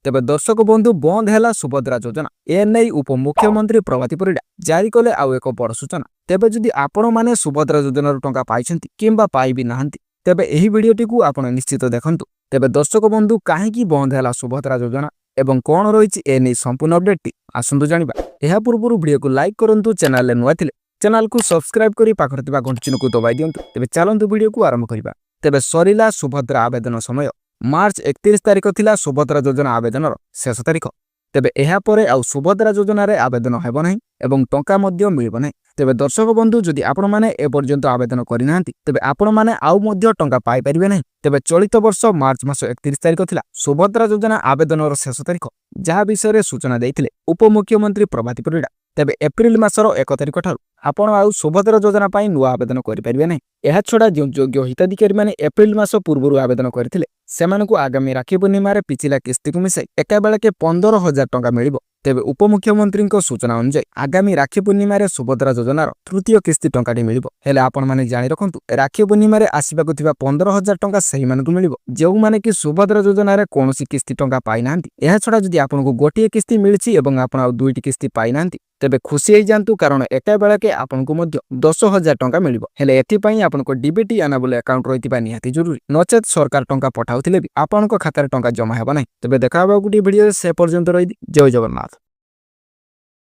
तेबे दर्शक बंधु बंद है सुभद्रा योजना एने उपमुख्यमंत्री प्रभाती परिडा जारी कले आउ एक बड़ सूचना। तेबे जदि आपण माने सुभद्रा योजनार टंका पाइछंती किंबा पाइबि नाहंती तेबे एही वीडियोटी को आपण निश्चित देखंतु। तेबे दर्शक बंधु काहेकि बंद है सुभद्रा योजना एवं कौन रही एने संपूर्ण अपडेट आसतु जानिबा। एहा पूर्व वीडियो को लाइक करंतु, चैनल नुआ थिले चैनल को सब्सक्राइब करी पाखर थिबा घंटी चिन्ह को दबाई दियंतु। तेबे चलंतु वीडियो को आरंभ करिबा। तेबे सरिला सुभद्रा आवेदन समय मार्च 31 तारिख थिला सुभद्रा योजना आवेदन शेष तारिख। तेबे एहा परे आउ सुभद्रा योजना रे आवेदन हेबो नाही एवं टंका मध्य मिलिबो नाही। तेबे दर्शक बंधु जदि आपण माने ए पर्यंत आवेदन करि नाहंती तेबे आपण माने आउ मध्य टंका पाई परिबे नाही। तेबे चलित वर्ष मार्च मास 31 तारिख थिला सुभद्रा योजना आवेदन शेष तारिख, जहा विषय सूचना देइथिले उपमुख्यमंत्री प्रभाती परिडा। तेबे एप्रिल मासर 1 तारिख ठारू आपण आउ सुभद्रा योजना पाई नुआ आवेदन करि परिबे नाही। एहा छडा जो योग्य हिताधिकारी माने एप्रिल मास पूर्व आवेदन करथिले सेमानकु आगामी राखी पूर्णिमा रे पिछिला किस्ती को मिसाई एका बेलके 15,000 टंका मिलिबो। तेबे उपमुख्यमंत्री सूचना अनुसार आगामी राखी पूर्णिमा रे सुभद्रा योजनार तृतीय किस्ती टंकाटी मिलिबो। हेले आपण माने जानि रखंतु राखी पूर्णिमा रे आसीबाकु थिबा 15,000 टंका सही मानकु मिलिबो जेउ माने कि सुभद्रा योजना रे कोनोसी किस्ती टंका पाइ नांती। एहा छडा जदि आपनको गोटिए किस्ती मिलिछि एवं आपण आ दुईटी किस्ती पाइ नांती तेबे खुशी होई जांतु, कारण एका बेलके आपनको मध्य 10,000 टंका मिलिबो। हेले एथि पई आपनको डीबीटी अनाबल अकाउंट रहितिबा निहाती जरूरी, नचेत सरकार टंका पठाउथिले भी आपनको खातार टंका जमा हेबा नाही। तेबे देखा होबा गुटी वीडियो से पर्यंत रहि जय जगन्नाथ।